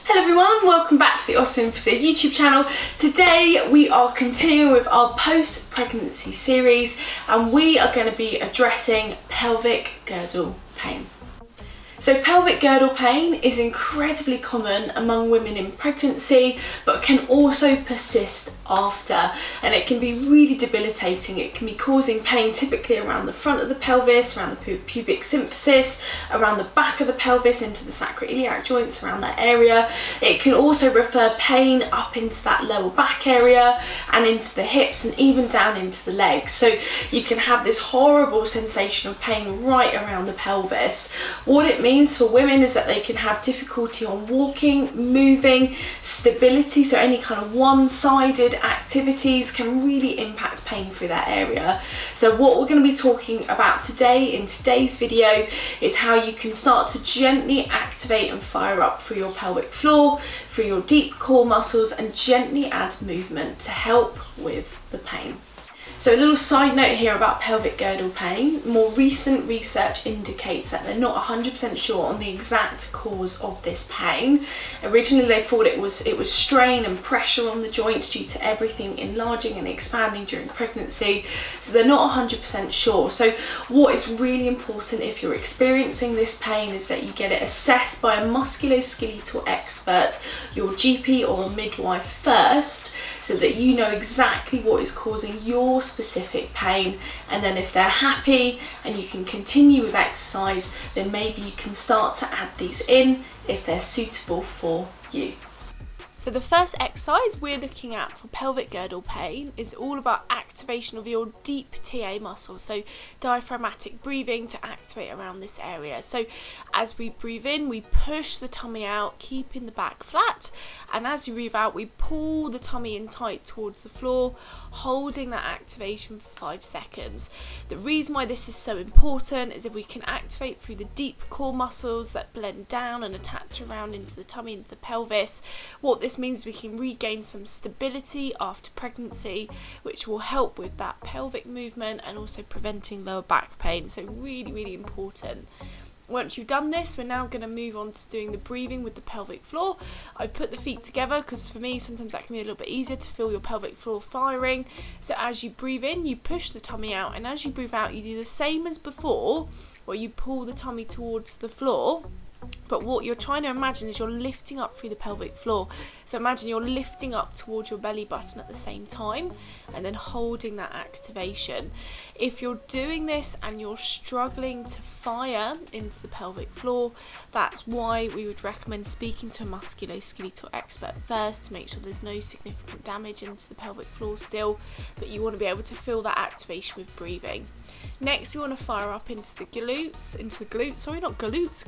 Hello everyone, welcome back to the Awesome Physio YouTube channel. Today we are continuing with our post-pregnancy series and we are going to be addressing pelvic girdle pain. So pelvic girdle pain is incredibly common among women in pregnancy, but can also persist after, and it can be really debilitating. It can be causing pain typically around the front of the pelvis, around the pubic symphysis, around the back of the pelvis into the sacroiliac joints, around that area. It can also refer pain up into that lower back area and into the hips and even down into the legs. So you can have this horrible sensation of pain right around the pelvis. What it means for women is that they can have difficulty on walking, moving, stability, so any kind of one-sided activities can really impact pain through that area. So what we're going to be talking about today in today's video is how you can start to gently activate and fire up through your pelvic floor, through your deep core muscles, and gently add movement to help with the pain. So a little side note here about pelvic girdle pain. More recent research indicates that they're not 100% sure on the exact cause of this pain. Originally they thought it was strain and pressure on the joints due to everything enlarging and expanding during pregnancy. So they're not 100% sure. So what is really important if you're experiencing this pain is that you get it assessed by a musculoskeletal expert, your GP or a midwife first, so that you know exactly what is causing your specific pain, and then if they're happy and you can continue with exercise, then maybe you can start to add these in if they're suitable for you. So the first exercise we're looking at for pelvic girdle pain is all about activation of your deep TA muscles, so diaphragmatic breathing to activate around this area. So as we breathe in, we push the tummy out, keeping the back flat, and as we breathe out, we pull the tummy in tight towards the floor, holding that activation for 5 seconds. The reason why this is so important is if we can activate through the deep core muscles that blend down and attach around into the tummy, into the pelvis, what this means we can regain some stability after pregnancy, which will help with that pelvic movement and also preventing lower back pain. So really important. Once you've done this, we're now going to move on to doing the breathing with the pelvic floor. I've put the feet together because for me sometimes that can be a little bit easier to feel your pelvic floor firing. So as you breathe in, you push the tummy out, and as you breathe out, you do the same as before, where you pull the tummy towards the floor. But what you're trying to imagine is you're lifting up through the pelvic floor. So imagine you're lifting up towards your belly button at the same time and then holding that activation. If you're doing this and you're struggling to fire into the pelvic floor, that's why we would recommend speaking to a musculoskeletal expert first to make sure there's no significant damage into the pelvic floor still, but you want to be able to feel that activation with breathing. Next, you want to fire up into the glutes,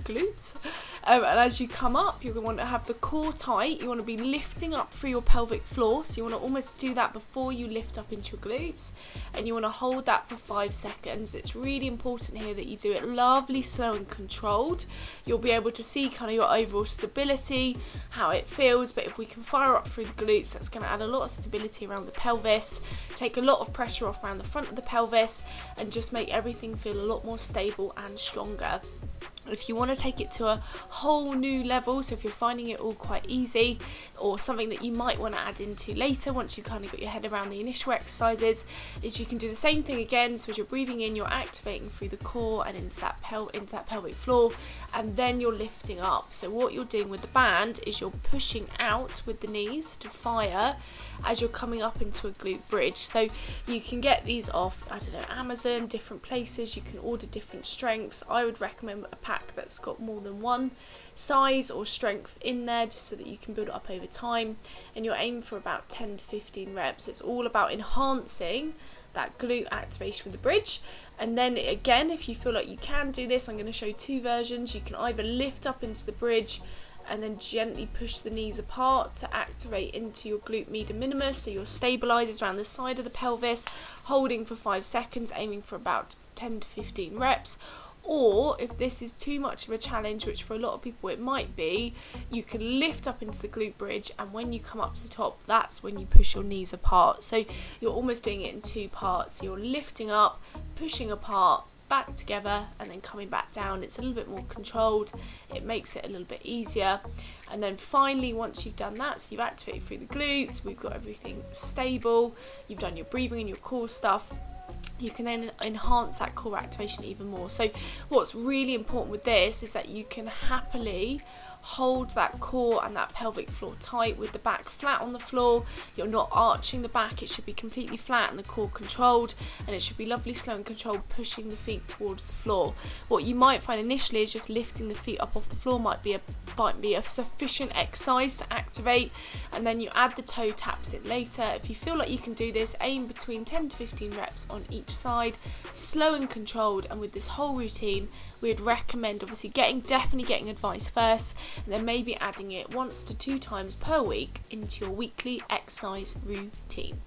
glutes. And as you come up, you're going to want to have the core tight. You want to be lifting up through your pelvic floor. So you want to almost do that before you lift up into your glutes. And you want to hold that for 5 seconds. It's really important here that you do it lovely, slow and controlled. You'll be able to see kind of your overall stability, how it feels. But if we can fire up through the glutes, that's going to add a lot of stability around the pelvis, take a lot of pressure off around the front of the pelvis, and just make everything feel a lot more stable and stronger. If you want to take it to a whole new level, so if you're finding it all quite easy or something that you might want to add into later once you've kind of got your head around the initial exercises, is you can do the same thing again. So as you're breathing in, you're activating through the core and into that pelvic floor, and then you're lifting up. So what you're doing with the band is you're pushing out with the knees to fire as you're coming up into a glute bridge. So you can get these off, Amazon, different places. You can order different strengths. I would recommend a pack that's got more than one size or strength in there, just so that you can build it up over time, and you're aiming for about 10 to 15 reps. It's all about enhancing that glute activation with the bridge. And then again, if you feel like you can do this, I'm going to show 2 versions. You can either lift up into the bridge and then gently push the knees apart to activate into your glute medius minimus, so your stabilizers around the side of the pelvis, holding for 5 seconds, aiming for about 10 to 15 reps. Or if this is too much of a challenge, which for a lot of people it might be, you can lift up into the glute bridge, and when you come up to the top, that's when you push your knees apart. So you're almost doing it in 2 parts. You're lifting up, pushing apart, back together and then coming back down. It's a little bit more controlled, it makes it a little bit easier. And then finally, once you've done that, so you've activated through the glutes, we've got everything stable, you've done your breathing and your core stuff, you can then enhance that core activation even more. So what's really important with this is that you can happily hold that core and that pelvic floor tight with the back flat on the floor. You're not arching the back, it should be completely flat and the core controlled, and it should be lovely, slow and controlled, pushing the feet towards the floor. What you might find initially is just lifting the feet up off the floor might be a sufficient exercise to activate, and then you add the toe taps in later. If you feel like you can do this, aim between 10 to 15 reps on each side, slow and controlled. And with this whole routine, we'd recommend obviously definitely getting advice first, and then maybe adding it 1 to 2 times per week into your weekly exercise routine.